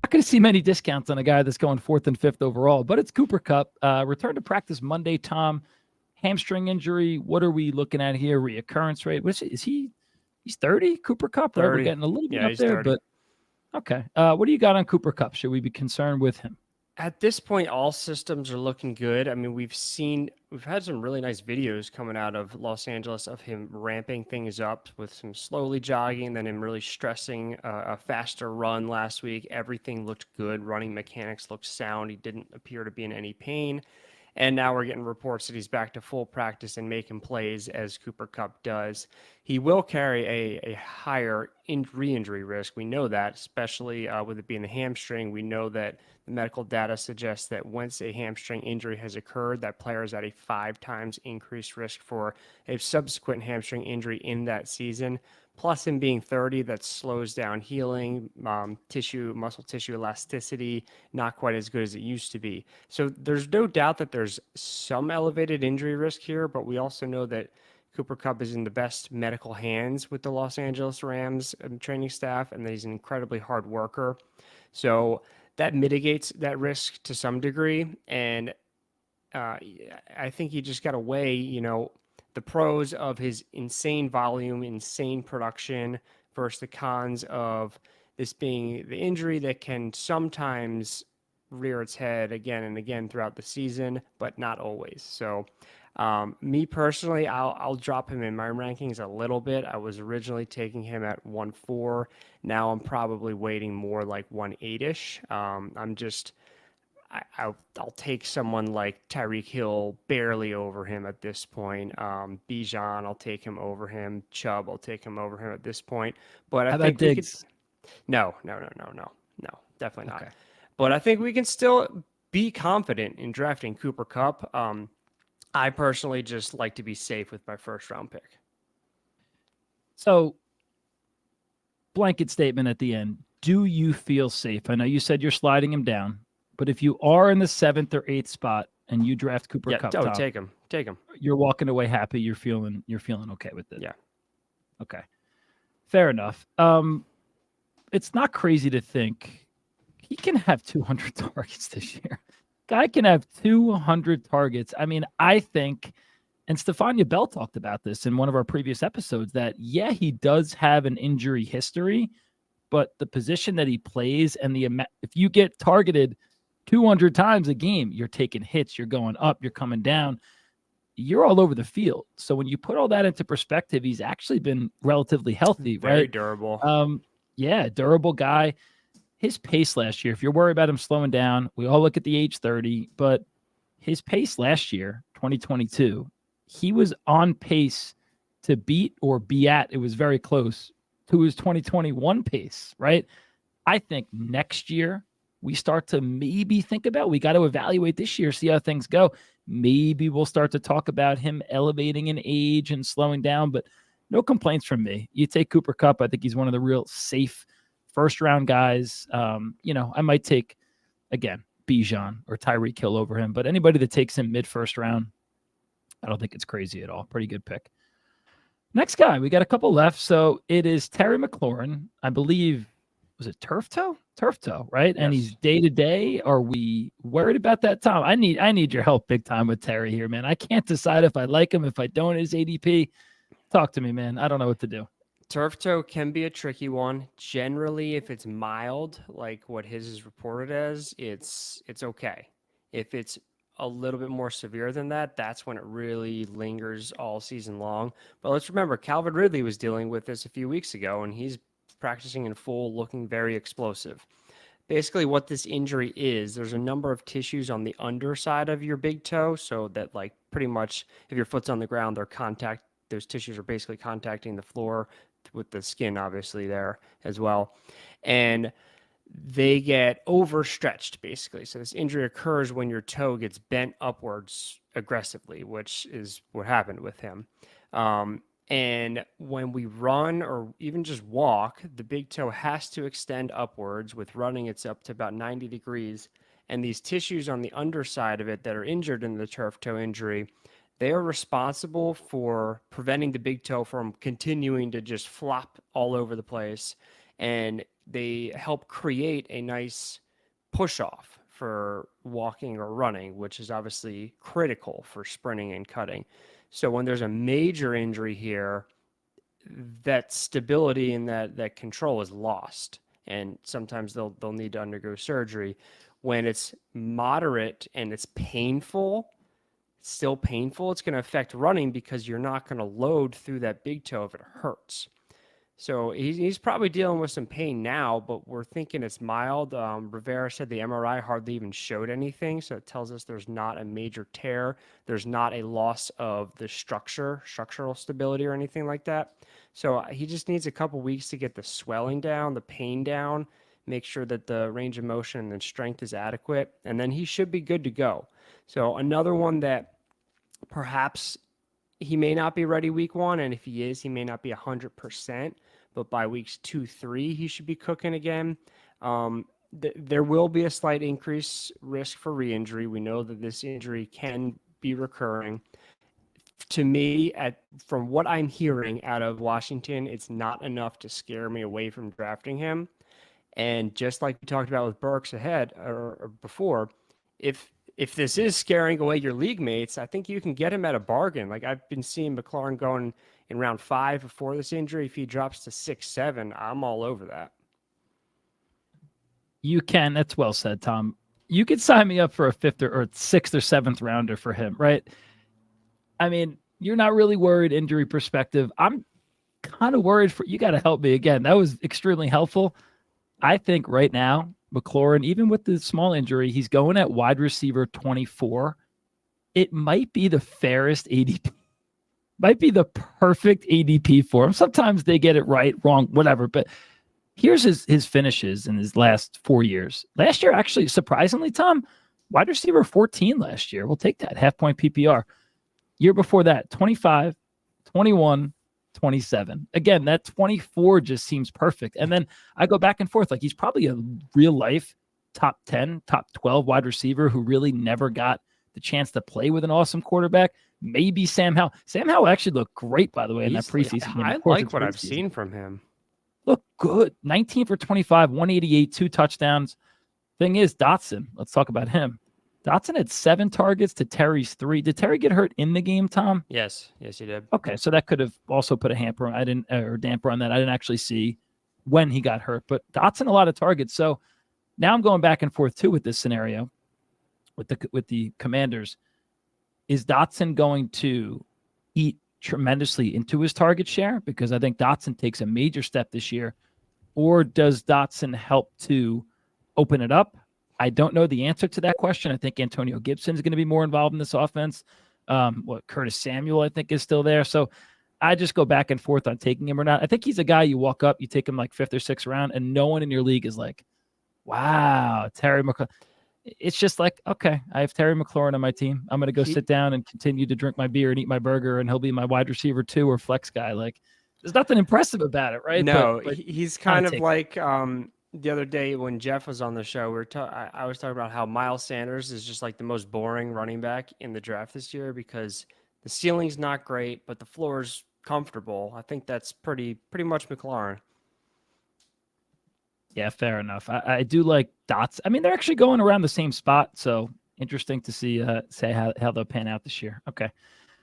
not going to see many discounts on a guy that's going 4th and 5th overall, but it's Cooper Kupp. Return to practice Monday, Tom. Hamstring injury. What are we looking at here? Reoccurrence rate. Is he? He's 30. Cooper Kupp, right? We're 30. getting a little bit Yeah, up he's there, 30. but okay. What do you got on Cooper Kupp? Should we be concerned with him? At this point, all systems are looking good. I mean, we've had some really nice videos coming out of Los Angeles of him ramping things up with some slowly jogging, then him really stressing a faster run last week. Everything looked good. Running mechanics looked sound. He didn't appear to be in any pain. And now we're getting reports that he's back to full practice and making plays as Cooper Kupp does. He will carry a higher re-injury risk. We know that, especially with it being the hamstring. We know that the medical data suggests that once a hamstring injury has occurred, that player is at a 5 times increased risk for a subsequent hamstring injury in that season. Plus, him being 30, that slows down healing, muscle tissue elasticity, not quite as good as it used to be. So there's no doubt that there's some elevated injury risk here, but we also know that Cooper Kupp is in the best medical hands with the Los Angeles Rams training staff, and that he's an incredibly hard worker. So that mitigates that risk to some degree. And I think you just got to weigh, the pros of his insane volume, insane production versus the cons of this being the injury that can sometimes rear its head again and again throughout the season, but not always. So me personally, I'll drop him in my rankings a little bit. I was originally taking him at 1.4. Now I'm probably weighting more like 1.8-ish. I'll take someone like Tyreek Hill barely over him at this point. Bijan, I'll take him over him. Chubb, I'll take him over him at this point. But I How think about Diggs? No, definitely not. Okay. But I think we can still be confident in drafting Cooper Kupp. I personally just like to be safe with my first round pick. So, blanket statement at the end. Do you feel safe? I know you said you're sliding him down. But if you are in the 7th or 8th spot and you draft Cooper Kupp, Tom, take him. You're walking away happy. You're feeling okay with it. Yeah. Okay. Fair enough. It's not crazy to think he can have 200 targets this year. Guy can have 200 targets. I mean, I think, and Stephania Bell talked about this in one of our previous episodes, that yeah, he does have an injury history, but the position that he plays and if you get targeted 200 times a game, you're taking hits, you're going up, you're coming down, you're all over the field. So when you put all that into perspective, he's actually been relatively healthy, Very right? durable. Yeah, durable guy. His pace last year, if you're worried about him slowing down, we all look at the age 30, but his pace last year, 2022, he was on pace to beat or be at, it was very close, to his 2021 pace, right? I think next year we start to maybe think about, we got to evaluate this year, see how things go. Maybe we'll start to talk about him elevating in age and slowing down, but no complaints from me. You take Cooper Kupp, I think he's one of the real safe first-round guys. I might take, again, Bijan or Tyreek Hill over him, but anybody that takes him mid-first round, I don't think it's crazy at all. Pretty good pick. Next guy, we got a couple left. So it is Terry McLaurin. I believe, was it turf toe? Turf toe, right? Yes. And he's day-to-day. Are we worried about that, Tom? I need your help big time with Terry here, man. I can't decide if I like him, if I don't, his ADP. Talk to me, man. I don't know what to do. Turf toe can be a tricky one. Generally, if it's mild, like what his is reported as, it's okay. If it's a little bit more severe than that, that's when it really lingers all season long. But let's remember, Calvin Ridley was dealing with this a few weeks ago, and he's practicing in full, looking very explosive. Basically, what this injury is, there's a number of tissues on the underside of your big toe, so that like pretty much if your foot's on the ground, those tissues are basically contacting the floor with the skin obviously there as well. And they get overstretched basically. So this injury occurs when your toe gets bent upwards aggressively, which is what happened with him. And when we run or even just walk, the big toe has to extend upwards. With running, it's up to about 90 degrees. And these tissues on the underside of it that are injured in the turf toe injury, they are responsible for preventing the big toe from continuing to just flop all over the place and they help create a nice push off for walking or running, which is obviously critical for sprinting and cutting. So when there's a major injury here, that stability and that control is lost, and sometimes they'll need to undergo surgery. When it's moderate and it's painful, still painful, it's going to affect running because you're not going to load through that big toe if it hurts. So he's probably dealing with some pain now, but we're thinking it's mild. Rivera said the MRI hardly even showed anything, so it tells us there's not a major tear. There's not a loss of the structural stability or anything like that. So he just needs a couple weeks to get the swelling down, the pain down, make sure that the range of motion and strength is adequate, and then he should be good to go. So another one that perhaps he may not be ready week 1, and if he is, he may not be 100%, but by weeks 2, 3, he should be cooking again. There will be a slight increase risk for re-injury. We know that this injury can be recurring. To me, from what I'm hearing out of Washington, it's not enough to scare me away from drafting him. And just like we talked about with Burks ahead or before, if this is scaring away your league mates, I think you can get him at a bargain. Like I've been seeing McLaurin going in round 5 before this injury. If he drops to 6, 7, I'm all over that. You can. That's well said, Tom. You could sign me up for a 5th or 6th or 7th rounder for him, right? I mean, you're not really worried injury perspective. I'm kind of worried for you. Got to help me again. That was extremely helpful. I think right now, McLaurin, even with the small injury, he's going at wide receiver 24. It might be the fairest ADP. Might be the perfect ADP for him. Sometimes they get it right, wrong, whatever. But here's his finishes in his last 4 years. Last year, actually, surprisingly, Tom, wide receiver 14 last year. We'll take that. Half point PPR. Year before that, 25, 21, 27. Again, that 24 just seems perfect. And then I go back and forth. Like he's probably a real life top 10, top 12 wide receiver who really never got the chance to play with an awesome quarterback. Maybe Sam Howell. Sam Howell actually looked great, by the way, in that preseason game. I like what I've seen from him. Look good. 19 for 25, 188, 2 touchdowns. Thing is, Dotson, let's talk about him. Dotson had 7 targets to Terry's 3. Did Terry get hurt in the game, Tom? Yes, he did. Okay, so that could have also put a hamper on. Or damper on that. I didn't actually see when he got hurt, but Dotson a lot of targets. So now I'm going back and forth too with this scenario with the Commanders. Is Dotson going to eat tremendously into his target share? Because I think Dotson takes a major step this year. Or does Dotson help to open it up? I don't know the answer to that question. I think Antonio Gibson is going to be more involved in this offense. Curtis Samuel, I think, is still there. So I just go back and forth on taking him or not. I think he's a guy you walk up, you take him like 5th or 6th round, and no one in your league is like, wow, Terry McLaurin. It's just like, okay, I have Terry McLaurin on my team. I'm going to go sit down and continue to drink my beer and eat my burger, and he'll be my wide receiver 2 or flex guy. Like, there's nothing impressive about it, right? No, but he's kind of like the other day when Jeff was on the show, I was talking about how Miles Sanders is just like the most boring running back in the draft this year because the ceiling's not great, but the floor's comfortable. I think that's pretty much McLaurin. Yeah, fair enough. I do like Dots. I mean, they're actually going around the same spot, so interesting to see how they'll pan out this year. Okay.